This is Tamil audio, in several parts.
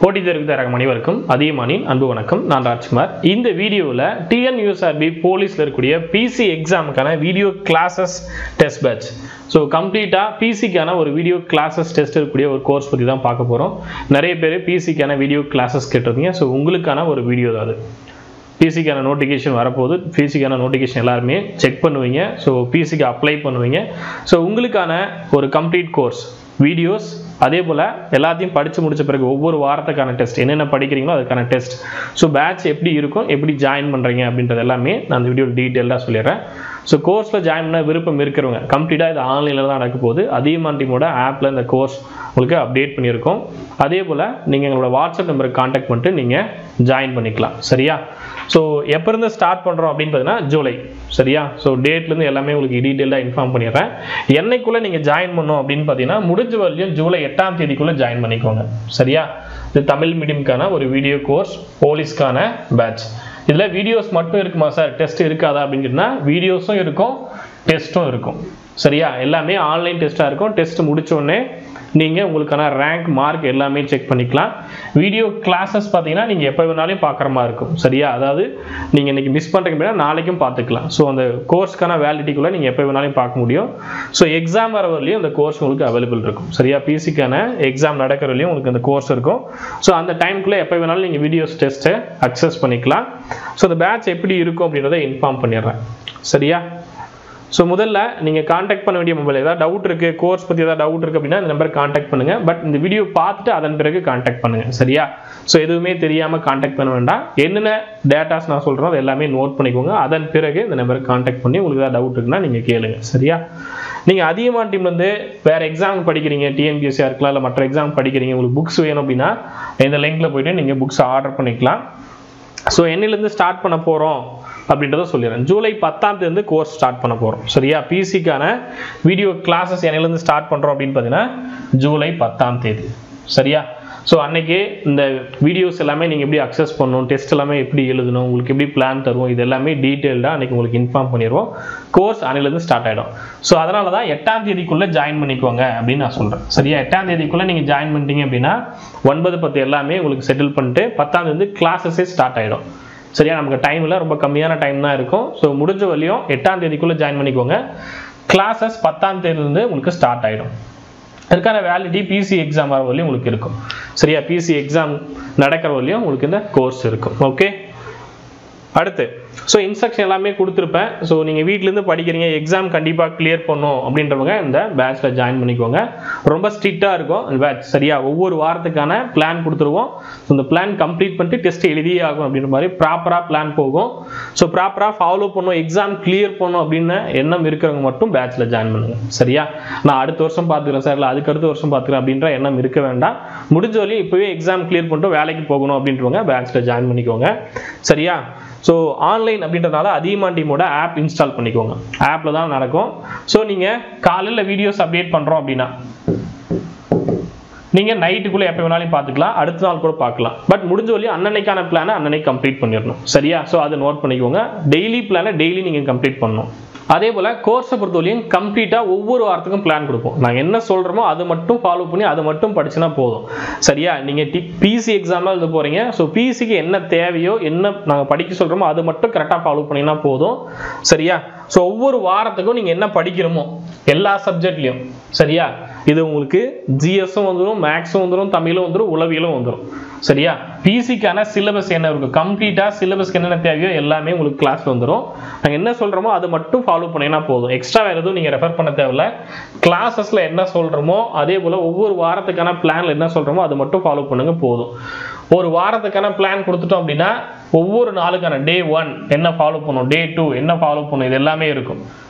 போட்டி தேர்வுக்கு தயாராகும் அனைவருக்கும் அதியமானின் அன்பு வணக்கம். நான் ராஜ்குமார். இந்த வீடியோவில் TNUSRB போலீஸ்ல இருக்கக்கூடிய பிசி எக்ஸாமுக்கான video classes test batch. So கம்ப்ளீட்டாக பிசிக்கான ஒரு வீடியோ கிளாஸஸ் டெஸ்ட் இருக்கக்கூடிய ஒரு கோர்ஸ் பற்றி தான் பார்க்க போகிறோம். நிறைய பேர் பிசிக்கான வீடியோ கிளாஸஸ் கேட்டிருந்தீங்க. ஸோ உங்களுக்கான ஒரு வீடியோ தான் அது. பிசிக்கான நோட்டிஃபிகேஷன் வரப்போகுது. பிசிக்கான நோட்டிஃபிகேஷன் எல்லாருமே செக் பண்ணுவீங்க. ஸோ பிசிக்கு அப்ளை பண்ணுவீங்க. ஸோ உங்களுக்கான ஒரு கம்ப்ளீட் கோர்ஸ் வீடியோஸ், அதே போல் எல்லாத்தையும் படித்து முடித்த பிறகு ஒவ்வொரு வாரத்துக்கான டெஸ்ட், என்னென்ன படிக்கிறீங்களோ அதுக்கான டெஸ்ட். ஸோ பேட்ச் எப்படி இருக்கும், எப்படி ஜாயின் பண்ணுறீங்க அப்படின்றது எல்லாமே நான் அந்த வீடியோ டீட்டெயிலாக சொல்லிடுறேன். ஸோ கோர்ஸில் ஜாயின் பண்ண விருப்பம் இருக்கிறவங்க கம்ப்ளீட்டாக இது ஆன்லைனில் தான் நடக்க போகுது. அதியமான் டீமோட ஆப்பில் இந்த கோர்ஸ் உங்களுக்கு அப்டேட் பண்ணியிருக்கோம். அதே போல் நீங்கள் எங்களோட வாட்ஸ்அப் நம்பருக்கு கான்டாக்ட் பண்ணிட்டு நீங்கள் ஜாயின் பண்ணிக்கலாம். சரியா? ஸோ எப்போ இருந்து ஸ்டார்ட் பண்ணுறோம் அப்படின்னு பார்த்தீங்கன்னா ஜூலை. சரியா? ஸோ டேட்லேருந்து எல்லாமே உங்களுக்கு டீட்டெயிலாக இன்ஃபார்ம் பண்ணிடுறேன். என்னைக்குள்ளே நீங்கள் ஜாயின் பண்ணணும் அப்படின்னு பார்த்தீங்கன்னா முடிஞ்ச வரையும் ஜூலை 8ஆம் தேதிக்குள்ளே ஜாயின் பண்ணிக்கோங்க. சரியா? இது தமிழ் மீடியம்கான ஒரு வீடியோ கோர்ஸ், போலீஸ்க்கான பேட்ச். இதில் வீடியோஸ் மட்டும் இருக்குமா சார், டெஸ்ட் இருக்காதா அப்படின்னு கேட்டால் வீடியோஸும் இருக்கும், டெஸ்ட்டும் இருக்கும். சரியா? எல்லாமே ஆன்லைன் டெஸ்ட்டாக இருக்கும். டெஸ்ட் முடித்தோடனே நீங்கள் உங்களுக்கான ரேங்க் மார்க் எல்லாமே செக் பண்ணிக்கலாம். வீடியோ கிளாஸஸ் பார்த்தீங்கன்னா நீங்கள் எப்போ வேணாலும் பார்க்குற மாதிரி இருக்கும். சரியா? அதாவது நீங்கள் இன்றைக்கி மிஸ் பண்ணுறீங்க அப்படின்னா நாளைக்கும் பார்த்துக்கலாம். ஸோ அந்த கோர்ஸ்க்கான வேலிடிட்டிக்குள்ளே நீங்கள் எப்போ வேணாலும் பார்க்க முடியும். ஸோ எக்ஸாம் வர வரலையும் அந்த கோர்ஸ் உங்களுக்கு அவைலபிள் இருக்கும். சரியா? பிசிக்கான எக்ஸாம் நடக்கிற வரலையும் உங்களுக்கு அந்த கோர்ஸ் இருக்கும். ஸோ அந்த டைமுக்குள்ளே எப்போ வேணாலும் நீங்கள் வீடியோஸ் டெஸ்ட்டை அக்சஸ் பண்ணிக்கலாம். ஸோ அந்த பேட்ச் எப்படி இருக்கும் அப்படின்றத இன்ஃபார்ம் பண்ணிடுறேன். சரியா? ஸோ முதல்ல நீங்கள் காண்டாக்ட் பண்ண வேண்டிய மொபைல், ஏதாவது டவுட் இருக்குது, கோர்ஸ் பற்றி ஏதாவது டவுட் இருக்குது அப்படின்னா இந்த நம்பருக்கு காண்டாக்ட் பண்ணுங்கள். பட் இந்த வீடியோ பார்த்துட்டு அதன் பிறகு காண்டாக்ட் பண்ணுங்கள். சரியா? ஸோ எதுவுமே தெரியாமல் காண்டாக்ட் பண்ண வேண்டாம். என்னென்ன டேட்டாஸ் நான் சொல்கிறோம் அது எல்லாமே நோட் பண்ணிக்கோங்க. அதன் பிறகு இந்த நம்பருக்கு காண்டாக்ட் பண்ணி உங்களுக்கு ஏதாவது டவுட் இருக்குன்னா நீங்கள் கேளுங்க. சரியா? நீங்கள் அதியமான் டீம்லேருந்து வேறு எக்ஸாம் படிக்கிறீங்க, டிஎன்பிஎஸ்சியாக இருக்கலாம், இல்லை மற்ற எக்ஸாம் படிக்கிறீங்க, உங்களுக்கு புக்ஸ் வேணும் அப்படின்னா இந்த லிங்க்கில் போய்ட்டு நீங்கள் புக்ஸ் ஆர்டர் பண்ணிக்கலாம். ஸோ என்னிலேருந்து ஸ்டார்ட் பண்ண போகிறோம் அப்படின்றத சொல்லிடுறேன். ஜூலை 10ஆம் தேதி கோர்ஸ் ஸ்டார்ட் பண்ண போகிறோம். சரியா? பிசிக்கான வீடியோ கிளாஸஸ் என்னிலேருந்து ஸ்டார்ட் பண்ணுறோம் அப்படின்னு பார்த்தீங்கன்னா ஜூலை 10ஆம் தேதி. சரியா? ஸோ அன்றைக்கி இந்த வீடியோஸ் எல்லாமே நீங்கள் எப்படி அக்சஸ் பண்ணணும், டெஸ்ட் எல்லாமே எப்படி எழுதணும், உங்களுக்கு எப்படி பிளான் தருவோம், இது எல்லாமே டீட்டெயில்டாக அன்றைக்கி உங்களுக்கு இன்ஃபார்ம் பண்ணிடுவோம். கோர்ஸ் அன்னிலேருந்து ஸ்டார்ட் ஆகிடும். ஸோ அதனால தான் 8ஆம் தேதிக்குள்ளே ஜாயின் பண்ணிக்கோங்க அப்படின்னு நான் சொல்கிறேன். சரியா? 8ஆம் தேதிக்குள்ளே நீங்கள் ஜாயின் பண்ணிட்டீங்க அப்படின்னா 9, 10 எல்லாமே உங்களுக்கு செட்டில் பண்ணிட்டு 10ஆம் தேதி கிளாஸஸே ஸ்டார்ட் ஆகிடும். சரியா? நமக்கு டைமில் ரொம்ப கம்மியான டைம் தான் இருக்கும். ஸோ முடிஞ்ச வரையும் 8ஆம் தேதிக்குள்ளே ஜாயின் பண்ணிக்கோங்க. கிளாஸஸ் 10ஆம் தேதியிலேருந்து உங்களுக்கு ஸ்டார்ட் ஆகிடும். அதுக்கான வேலிடிட்டி பிசி எக்ஸாம் வர வரலையும் உங்களுக்கு இருக்கும். சரியா? பிசி எக்ஸாம் நடக்கிற வரலையும் உங்களுக்கு இந்த கோர்ஸ் இருக்கும். ஓகே, அடுத்து ஸோ இன்ஸ்ட்ரக்ஷன் எல்லாமே கொடுத்துருப்பேன். ஸோ நீங்கள் வீட்டிலேருந்து படிக்கிறீங்க, எக்ஸாம் கண்டிப்பாக கிளியர் பண்ணணும் அப்படின்றவங்க இந்த பேட்சில் ஜாயின் பண்ணிக்கோங்க. ரொம்ப ஸ்ட்ரிக்டாக இருக்கும் இந்த பேட்ச். சரியா? ஒவ்வொரு வாரத்துக்கான பிளான் கொடுத்துருவோம். ஸோ இந்த பிளான் கம்ப்ளீட் பண்ணிட்டு டெஸ்ட் எழுதியே ஆகும் அப்படின்ற மாதிரி ப்ராப்பராக பிளான் போகும். ஸோ ப்ராப்பராக ஃபாலோ பண்ணணும், எக்ஸாம் கிளியர் பண்ணணும் அப்படின்னு எண்ணம் இருக்கிறவங்க மட்டும் பேட்சில் ஜாயின் பண்ணுங்க. சரியா? நான் அடுத்த வருஷம் பார்த்துக்கிறேன் சார், இல்லை அதுக்கு அடுத்த வருஷம் பார்த்துக்கிறேன் அப்படின்ற எண்ணம் இருக்க வேண்டாம். முடிஞ்ச வரையும் இப்போவே எக்ஸாம் கிளியர் பண்ணிட்டு வேலைக்கு போகணும் அப்படின்றவங்க பேட்சில் ஜாயின் பண்ணிக்கோங்க. சரியா? ஸோ ஆன்லைன் அப்படின்றனால அதியமான் டீமோட ஆப் இன்ஸ்டால் பண்ணிக்கோங்க. ஆப்பில் தான் நடக்கும். ஸோ நீங்கள் காலையில் வீடியோஸ் அப்டேட் பண்ணுறோம் அப்படின்னா நீங்கள் நைட்டுக்குள்ளே எப்போ வேணாலும் பார்த்துக்கலாம், அடுத்த நாள் கூட பார்க்கலாம். பட் முடிஞ்ச வரையும் அன்னன்னைக்கான பிளானை அன்னன்னைக்கு கம்ப்ளீட் பண்ணிடணும். சரியா? ஸோ அதை நோட் பண்ணிக்கோங்க. டெய்லி பிளானை டெய்லி நீங்கள் கம்ப்ளீட் பண்ணணும். அதே போல் கோர்ஸை பொறுத்தவரையும் கம்ப்ளீட்டாக ஒவ்வொரு வாரத்துக்கும் பிளான் கொடுப்போம். நாங்கள் என்ன சொல்கிறோமோ அதை மட்டும் ஃபாலோ பண்ணி அதை மட்டும் படிச்சுனா போதும். சரியா? நீங்கள் பிசி எக்ஸாமாக எழுத போகிறீங்க. ஸோ பிசிக்கு என்ன தேவையோ, என்ன நாங்கள் படிக்க சொல்கிறோமோ அது மட்டும் கரெக்டாக ஃபாலோ பண்ணிங்கன்னா போதும். சரியா? ஸோ ஒவ்வொரு வாரத்துக்கும் நீங்கள் என்ன படிக்கிறோமோ எல்லா சப்ஜெக்ட்லையும். சரியா? இது உங்களுக்கு ஜிஎஸும் வந்துடும், மேக்ஸும் வந்துடும், தமிழும் வந்துடும், உளவியலும் வந்துடும். சரியா? பிசிக்கான சிலபஸ் என்ன இருக்கும், கம்ப்ளீட்டாக சிலபஸ்க்கு என்னென்ன தேவையோ எல்லாமே உங்களுக்கு கிளாஸில் வந்துடும். நாங்கள் என்ன சொல்கிறோமோ அதை மட்டும் ஃபாலோ பண்ணினா போதும். எக்ஸ்ட்ரா வேறு எதுவும் நீங்கள் ரெஃபர் பண்ண தேவையில்ல. கிளாஸஸில் என்ன சொல்கிறோமோ அதே போல் ஒவ்வொரு வாரத்துக்கான பிளானில் என்ன சொல்கிறோமோ அது மட்டும் ஃபாலோ பண்ணுங்க போதும். ஒரு வாரத்துக்கான பிளான் கொடுத்துட்டோம் அப்படின்னா ஒவ்வொரு நாளுக்கான டே 1 என்ன ஃபாலோ பண்ணணும், டே 2 என்ன ஃபாலோ பண்ணணும், இது எல்லாமே இருக்கும்.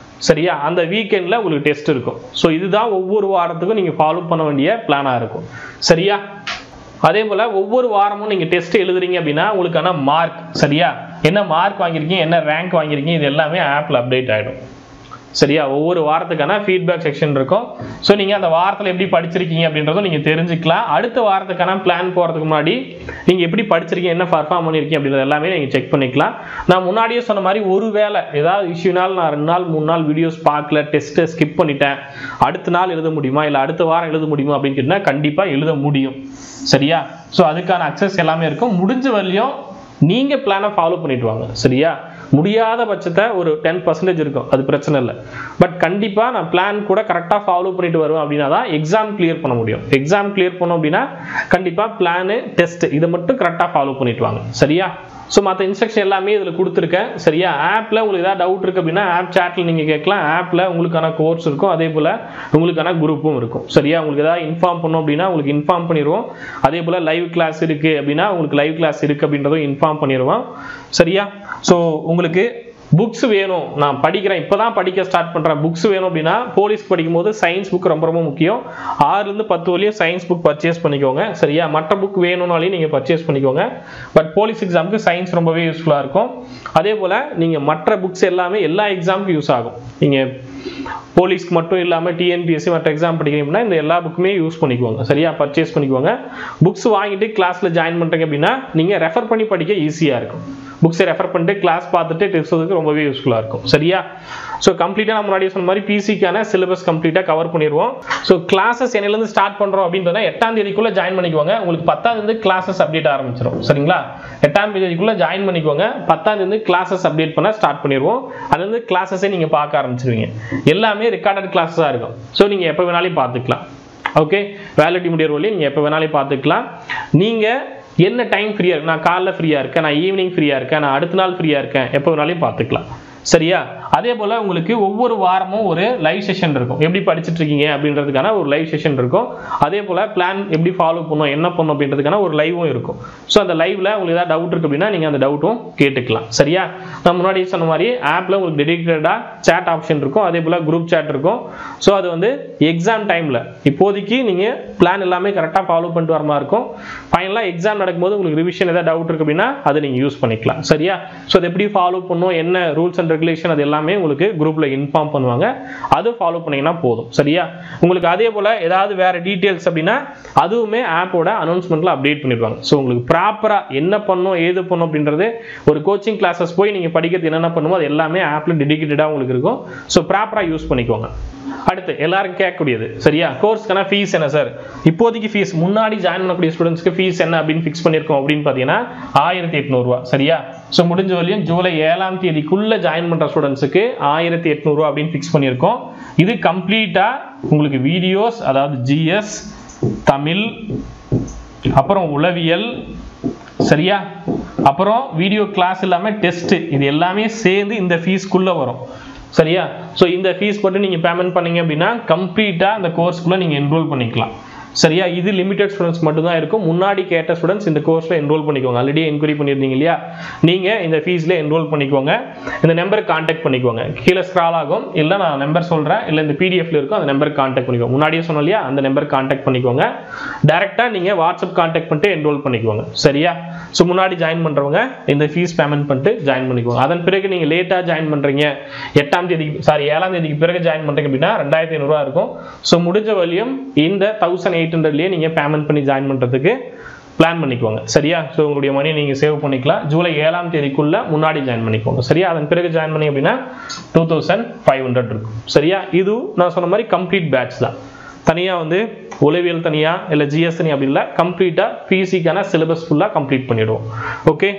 சரியா? அந்த வீக்கெண்டில் உங்களுக்கு டெஸ்ட் இருக்கும். ஸோ இதுதான் ஒவ்வொரு வாரத்துக்கும் நீங்கள் ஃபாலோ பண்ண வேண்டிய பிளானாக இருக்கும். சரியா? அதே போல் ஒவ்வொரு வாரமும் நீங்கள் டெஸ்ட் எழுதுறீங்க அப்படின்னா உங்களுக்கான மார்க், சரியா, என்ன மார்க் வாங்கியிருக்கீங்க, என்ன ரேங்க் வாங்கியிருக்கீங்க, இது எல்லாமே ஆப்பில் அப்டேட் ஆகிடும். சரியா ஒவ்வொரு வாரத்துக்கான ஃபீட்பேக் செக்ஷன் இருக்கும் ஸோ நீங்கள் அந்த வாரத்தில் எப்படி படிச்சிருக்கீங்க அப்படின்றதும் நீங்கள் தெரிஞ்சுக்கலாம் அடுத்த வாரத்துக்கான பிளான் போகிறதுக்கு முன்னாடி நீங்கள் எப்படி படிச்சிருக்கீங்க என்ன பர்ஃபார்ம் பண்ணியிருக்கீங்க அப்படின்றது எல்லாமே நீங்கள் செக் பண்ணிக்கலாம் நான் முன்னாடியே சொன்ன மாதிரி ஒரு வேளை ஏதாவது இஷ்யூனால நான் 2 நாள் 3 நாள் வீடியோஸ் பார்க்கல டெஸ்ட்டை ஸ்கிப் பண்ணிட்டேன் அடுத்த நாள் எழுத முடியுமா இல்லை அடுத்த வாரம் எழுத முடியுமா அப்படின்னு கேட்டால் கண்டிப்பாக எழுத முடியும் சரியா ஸோ அதுக்கான அக்சஸ் எல்லாமே இருக்கும் முடிஞ்ச வரையும் நீங்கள் பிளானை ஃபாலோ பண்ணிட்டு வாங்க சரியா முடியாத பட்சத்தை ஒரு 10% இருக்கும் அது பிரச்சனை இல்லை பட் கண்டிப்பாக நான் பிளான் கூட கரெக்டாக ஃபாலோ பண்ணிட்டு வருவேன் அப்படின்னா தான் எக்ஸாம் கிளியர் பண்ண முடியும் எக்ஸாம் கிளியர் பண்ணோம் அப்படின்னா கண்டிப்பாக பிளானு டெஸ்ட் இதை மட்டும் கரெக்டாக ஃபாலோ பண்ணிட்டு வாங்க சரியா ஸோ மற்ற இன்ஸ்ட்ரக்ஷன் எல்லாமே இதில் கொடுத்துருக்கேன் சரியா ஆப்பில் உங்களுக்கு ஏதாவது டவுட் இருக்குது அப்படின்னா ஆப் சேட்டில் நீங்கள் கேட்கலாம் ஆப்பில் உங்களுக்கான கோர்ஸ் இருக்கும் அதே போல் உங்களுக்கான குரூப்பும் இருக்கும் சரியா உங்களுக்கு ஏதாவது இன்ஃபார்ம் பண்ணோம் அப்படின்னா உங்களுக்கு இன்ஃபார்ம் பண்ணிடுவோம் அதே போல் லைவ் கிளாஸ் இருக்குது அப்படின்னா உங்களுக்கு லைவ் கிளாஸ் இருக்குது அப்படின்றதும் இன்ஃபார்ம் பண்ணிடுவோம் சரியா ஸோ உங்களுக்கு புக்ஸ் வேணும் நான் படிக்கிறேன் இப்போ தான் படிக்க ஸ்டார்ட் பண்ணுறேன் புக்ஸ் வேணும் அப்படின்னா போலீஸ்க்கு படிக்கும்போது சயின்ஸ் புக் ரொம்ப ரொம்ப முக்கியம் 6லேருந்து 10 வரையும் சயின்ஸ் புக் பர்ச்சேஸ் பண்ணிக்கோங்க சரியா மற்ற புக் வேணும்னாலையும் நீங்கள் பர்ச்சேஸ் பண்ணிக்கோங்க பட் போலீஸ் எக்ஸாமுக்கு சயின்ஸ் ரொம்பவே யூஸ்ஃபுல்லாக இருக்கும் அதே போல் நீங்கள் மற்ற புக்ஸ் எல்லாமே எல்லா எக்ஸாமுக்கும் யூஸ் ஆகும் நீங்கள் போலீஸ்க்கு மட்டும் இல்லாமல் டிஎன்பிஎஸ்சி மற்ற எக்ஸாம் படிக்கிறீங்கன்னா இந்த எல்லா புக்குமே யூஸ் பண்ணிக்குவாங்க சரியா பர்ச்சேஸ் பண்ணிக்குவாங்க புக்ஸ் வாங்கிட்டு கிளாஸில் ஜாயின் பண்ணுறீங்க அப்படின்னா நீங்கள் ரெஃபர் பண்ணி படிக்க ஈஸியாக இருக்கும் புக்ஸை ரெஃபர் பண்ணிட்டு கிளாஸ் பார்த்துட்டு டெஸ்ட்டுக்கு ரொம்பவே யூஸ்ஃபுல்லாக இருக்கும் சரியா ஸோ கம்ப்ளீட்டாக நான் முன்னாடி சொன்ன மாதிரி பிசிக்கான சிலபஸ் கம்ப்ளீட்டாக கவர் பண்ணிடுவோம் ஸோ கிளாஸஸ் என்னிலேருந்து ஸ்டார்ட் பண்ணுறோம் அப்படின்னு பார்த்தா 8ஆம் தேதிக்குள்ளே ஜாயின் பண்ணிக்குவாங்க உங்களுக்கு 10ஆம் தேதி கிளாஸஸ் அப்டேட் ஆரம்பிச்சிடும் சரிங்களா 8ஆம் தேதிக்குள்ளே ஜாயின் பண்ணிக்கோங்க 10ஆம் தேதி கிளாஸஸ் அப்டேட் பண்ண ஸ்டார்ட் பண்ணிடுவோம் அதுலேருந்து கிளாஸஸே நீங்கள் பார்க்க ஆரம்பிச்சிருவீங்க எல்லாமே ரெக்கார்டட் கிளாஸஸாக இருக்கும் ஸோ நீங்கள் எப்போ வேணாலும் பார்த்துக்கலாம் ஓகே வேலிடிட்டி முடிகிற வரையும் நீங்கள் எப்போ வேணாலும் பார்த்துக்கலாம் நீங்கள் என்ன டைம் ஃப்ரீயாக இருக்கு நான் காலைல ஃப்ரீயாக இருக்கேன் நான் ஈவினிங் ஃப்ரீயாக இருக்கேன் நான் அடுத்த நாள் ஃப்ரீயாக இருக்கேன் எப்போ வேணாலும் பார்த்துக்கலாம் சரியா அதே போல் உங்களுக்கு ஒவ்வொரு வாரமும் ஒரு லைவ் செஷன் இருக்கும் எப்படி படிச்சுட்டு இருக்கீங்க அப்படின்றதுக்கான ஒரு லைவ் செஷன் இருக்கும் அதே போல் பிளான் எப்படி ஃபாலோ பண்ணணும் என்ன பண்ணணும் அப்படின்றதுக்கான ஒரு லைவும் இருக்கும் ஸோ அந்த லைவ்ல உங்களுக்கு ஏதாவது டவுட் இருக்கு அப்படின்னா நீங்கள் அந்த டவுட்டும் கேட்டுக்கலாம் சரியா நான் முன்னாடி சொன்ன மாதிரி ஆப்பில் உங்களுக்கு டெடிகேட்டடாக சேட் ஆப்ஷன் இருக்கும் அதே போல் குரூப் சேட் இருக்கும் ஸோ அது வந்து எக்ஸாம் டைமில் இப்போதைக்கு நீங்கள் பிளான் எல்லாமே கரெக்டாக ஃபாலோ பண்ணிட்டு வர மாதிரி இருக்கும் ஃபைனலாக எக்ஸாம் நடக்கும்போது உங்களுக்கு ரிவிஷன் ஏதாவது டவுட் இருக்கு அப்படின்னா அதை நீங்கள் யூஸ் பண்ணிக்கலாம் சரியா ஸோ அதை எப்படி ஃபாலோ பண்ணணும் என்ன ரூல்ஸ் அண்ட் ரெகுலேஷன் அது எல்லாமே உங்களுக்கு குரூப்ல இன்ஃபார்ம் பண்ணுவாங்க அது ஃபாலோ பண்ணீங்கன்னா போதும் சரியா உங்களுக்கு அதே போல ஏதாவது வேற டீடைல்ஸ் அப்படின்னா அதுவுமே ஆப்போட அனௌன்ஸ்மெண்ட்ல அப்டேட் பண்ணிடுவாங்க ஸோ உங்களுக்கு ப்ராப்பரா என்ன பண்ணணும் ஏது பண்ணணும் அப்படின்றது ஒரு கோச்சிங் கிளாஸஸ் போய் நீங்க படிக்கிறது என்னென்ன பண்ணுமோ அது எல்லாமே ஆப்ல டெடிகேட்டடா உங்களுக்கு இருக்கும் ஸோ ப்ராப்பரா யூஸ் பண்ணிக்கோங்க அடுத்து எல்லாரும் கேட்கக்கூடியது சரியா கோர்ஸ்க்கான ஃபீஸ் என்ன சார் இப்போதைக்கு ஃபீஸ் முன்னாடி ஜாயின் பண்ணக்கூடிய ஸ்டூடெண்ட்ஸ்க்கு ஃபீஸ் என்ன அப்படின்னு ஃபிக்ஸ் பண்ணியிருக்கோம் அப்படின்னு பார்த்தீங்கன்னா 1800 ரூபா சரியா ஸோ முடிஞ்ச வரையும் ஜூலை 7ஆம் தேதிக்குள்ள ஜாயின் பண்ற ஸ்டூடெண்ட்ஸுக்கு 1800 ரூபா அப்படின்னு ஃபிக்ஸ் பண்ணியிருக்கோம் இது கம்ப்ளீட்டா உங்களுக்கு வீடியோஸ் அதாவது ஜிஎஸ் தமிழ் அப்புறம் உளவியல் சரியா அப்புறம் வீடியோ கிளாஸ் இல்லாமல் டெஸ்ட் இது எல்லாமே சேர்ந்து இந்த ஃபீஸ்க்குள்ள வரும் சரியா ஸோ இந்த ஃபீஸ் போட்டு நீங்கள் பேமெண்ட் பண்ணீங்க அப்படின்னா கம்ப்ளீட்டாக அந்த கோர்ஸ்க்குள்ளே நீங்கள் என்ரோல் பண்ணிக்கலாம் சரியா இது லிமிடெட் ஸ்டூடெண்ட்ஸ் மட்டும் தான் இருக்கும் முன்னாடி கேட்ட ஸ்டூடெண்ட்ஸ் இந்த கோர்ஸில் என்ரோல் பண்ணிக்கோங்க ஆல்ரெடி என்கொயரி பண்ணியிருந்தீங்க இல்லையா நீங்கள் இந்த ஃபீஸில் என்ரோல் பண்ணிக்கோங்க இந்த நம்பருக்கு கான்டாக்ட் பண்ணிக்கோங்க கீழே ஸ்க்ரால் ஆகும் இல்லை நான் நம்பர் சொல்கிறேன் இல்லை இந்த பிடிஎஃப்ல இருக்கும் அந்த நம்பருக்கு கான்டாக்ட் பண்ணிக்கோங்க முன்னாடியே சொன்னோம் இல்லையா அந்த நம்பருக்கு கான்டாக்ட் பண்ணிக்கோங்க டேரெக்டாக நீங்கள் வாட்ஸ்அப் கான்டாக்ட் பண்ணிட்டு என்ரோல் பண்ணிக்கோங்க சரியா ஸோ முன்னாடி ஜாயின் பண்ணுறவங்க இந்த ஃபீஸ் பேமெண்ட் பண்ணிட்டு ஜாயின் பண்ணிக்கோங்க அதன் பிறகு நீங்கள் லேட்டாக ஜாயின் பண்ணுறீங்க 7ஆம் தேதிக்கு பிறகு ஜாயின் பண்ணுறீங்க அப்படின்னா 2500 ரூபா இருக்கும் ஸோ முடிஞ்ச வரையும் இந்த 1800 நீங்க பேமெண்ட் பண்ணி ஜாயின் பண்றதுக்கு பிளான் பண்ணிக்கோங்க சரியா ஸோ உங்களுடைய மணியை நீங்க சேவ் பண்ணிக்கலாம் ஜூலை 7ஆம் தேதிக்குள்ள முன்னாடி ஜாயின் பண்ணிக்கோங்க சரியா அதன் பிறகு ஜாயின் பண்ணி அப்படின்னா 2500 இருக்கும் சரியா இது நான் சொன்ன மாதிரி கம்ப்ளீட் பேட்ச் தான் தனியா வந்து உளவியல் தனியா இல்லை ஜிஎஸ் தனியா அப்படி இல்லை கம்ப்ளீட்டா பிசிக்கான சிலபஸ் ஃபுல்லா கம்ப்ளீட் பண்ணிடுவோம் ஓகே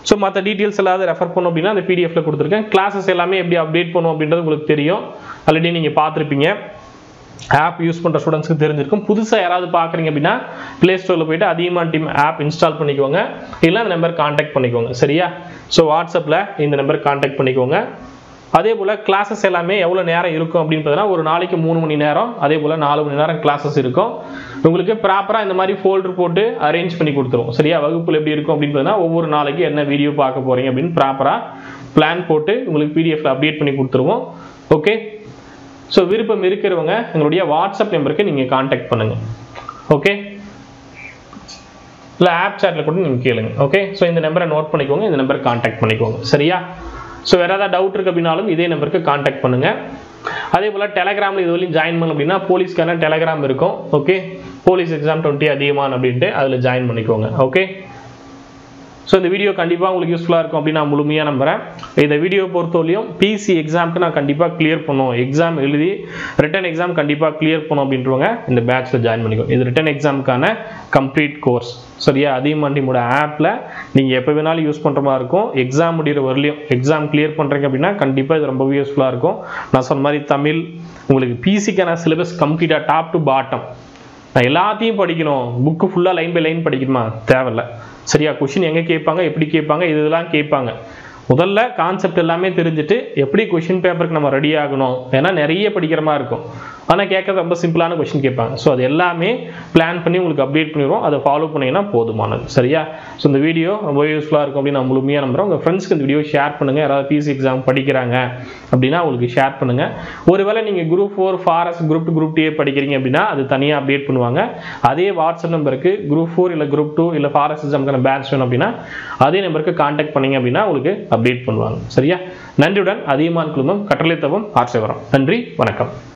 ஸோ மற்ற டீட்டெயில்ஸ் எல்லாவது ரெஃபர் பண்ணோம் அப்படின்னா அந்த பிடிஎஃப்ல கொடுத்துருக்கேன் கிளாஸஸ் எல்லாமே எப்படி அப்டேட் பண்ணும் அப்படின்றது உங்களுக்கு தெரியும் ஆல்ரெடி நீங்க பார்த்துருப்பீங்க ஆப் யூஸ் பண்ணுற ஸ்டூடெண்ட்ஸ்க்கு தெரிஞ்சிருக்கும் புதுசாக யாராவது பார்க்குறீங்க அப்படின்னா ப்ளே ஸ்டோரில் போயிட்டு அதியமான் டீம் ஆப் இன்ஸ்டால் பண்ணிக்கோங்க இல்லை அந்த நம்பர் கான்டாக்ட் பண்ணிக்கோங்க சரியா ஸோ வாட்ஸ்அப்பில் இந்த நம்பர் கான்டாக்ட் பண்ணிக்கோங்க அதே போல் கிளாஸஸ் எல்லாமே எவ்வளோ நேரம் இருக்கும் அப்படின்னு பார்த்தீங்கன்னா ஒரு நாளைக்கு 3 மணி நேரம் அதே போல் 4 மணி நேரம் கிளாஸஸ் இருக்கும் உங்களுக்கு ப்ராப்பராக இந்த மாதிரி ஃபோல்டர் போட்டு அரேஞ்ச் பண்ணி கொடுத்துருவோம் சரியா வகுப்பில் எப்படி இருக்கும் அப்படின்னு பார்த்தீங்கன்னா ஒவ்வொரு நாளைக்கு என்ன வீடியோ பார்க்க போகிறீங்க அப்படின்னு ப்ராப்பராக பிளான் போட்டு உங்களுக்கு பிடிஎஃப்ல அப்டேட் பண்ணி கொடுத்துருவோம் ஓகே ஸோ விருப்பம் இருக்கிறவங்க எங்களுடைய வாட்ஸ்அப் நம்பருக்கு நீங்கள் கான்டாக்ட் பண்ணுங்க ஓகே இல்லை ஆப் சேட்டில் கூட நீங்கள் கேளுங்க ஓகே ஸோ இந்த நம்பரை நோட் பண்ணிக்கோங்க இந்த நம்பருக்கு கான்டாக்ட் பண்ணிக்கோங்க சரியா ஸோ வேறு ஏதாவது டவுட் இருக்கு அப்படின்னாலும் இதே நம்பருக்கு கான்டாக்ட் பண்ணுங்க அதே போல் டெலகிராமில் இது வரையும் ஜாயின் பண்ணணும் அப்படின்னா போலீஸ்க்கான டெலகிராம் இருக்கும். ஓகே, போலீஸ் எக்ஸாம் 20 அதியமான் அப்படின்ட்டு அதில் ஜாயின் பண்ணிக்கோங்க. ஓகே, ஸோ இந்த வீடியோ கண்டிப்பாக உங்களுக்கு யூஸ்ஃபுல்லாக இருக்கும் அப்படின்னு நான் முழுமையாக நம்புகிறேன். இந்த வீடியோ பொறுத்தவரையும் பிசி எக்ஸாமுக்கு நான் கண்டிப்பாக கிளியர் பண்ணும், எக்ஸாம் எழுதி ரிட்டன் எக்ஸாம் கண்டிப்பாக கிளியர் பண்ணும் அப்படின்றவங்க இந்த பேட்சில் ஜாயின் பண்ணிக்கோ. இது ரிட்டன் எக்ஸாமுக்கான கம்ப்ளீட் கோர்ஸ். சரியா, அதியமான் டீமோட ஆப்பில் நீங்கள் எப்போ வேணாலும் யூஸ் பண்ணுற மாதிரி இருக்கும். எக்ஸாம் முடிகிற வரலையும் எக்ஸாம் கிளியர் பண்ணுறீங்க அப்படின்னா கண்டிப்பாக இது ரொம்பவே யூஸ்ஃபுல்லாக இருக்கும். நான் சொன்ன மாதிரி தமிழ் உங்களுக்கு பிசிக்கான சிலபஸ் கம்ப்ளீட்டாக டாப் டு பாட்டம். நான் எல்லாத்தையும் படிக்கணும், புக்கு ஃபுல்லாக லைன் பை லைன் படிக்கணுமா? தேவையில்லை. சரியா, கொஷின் எங்கே கேட்பாங்க, எப்படி கேட்பாங்க, இதெல்லாம் கேட்பாங்க. முதல்ல கான்செப்ட் எல்லாமே தெரிஞ்சுட்டு எப்படி கொஷின் பேப்பருக்கு நம்ம ரெடி ஆகணும். ஏன்னா நிறைய படிக்கிற மாதிரி இருக்கும், ஆனால் கேட்கறது ரொம்ப சிம்பிளான கொஷின் கேட்பாங்க. ஸோ அது எல்லாமே பிளான் பண்ணி உங்களுக்கு அப்டேட் பண்ணிடுவோம். அதை ஃபாலோ பண்ணிங்கன்னா போதுமானது. சரியா, ஸோ இந்த வீடியோ ரொம்ப யூஸ்ஃபுல்லாக இருக்கும் அப்படின்னு நான் முழுமையாக நம்புகிறேன். உங்கள் ஃப்ரெண்ட்ஸ்க்கு இந்த வீடியோ ஷேர் பண்ணுங்கள். யாராவது பிசி எக்ஸாம் படிக்கிறாங்க அப்படின்னா உங்களுக்கு ஷேர் பண்ணுங்கள். ஒருவேளை நீங்கள் குரூப் 4 ஃபாரஸ்ட் குரூப் 2 குரூப் 2 படிக்கிறீங்க அப்படின்னா அது தனியாக அப்டேட் பண்ணுவாங்க. அதே வாட்ஸ்அப் நம்பருக்கு குரூப் 4 இல்லை குரூப் 2 இல்லை ஃபாரஸ்ட் எக்ஸாமுக்கான பேட்ச் வேணும் அப்படின்னா அதே நம்பருக்கு கான்டாக்ட் பண்ணிங்க அப்படின்னா உங்களுக்கு அப்டேட் பண்ணுவாங்க. சரியா, நன்றியுடன் அதியமான் குழுமம் கட்டளை தவம் ஆட்சேபரம். நன்றி, வணக்கம்.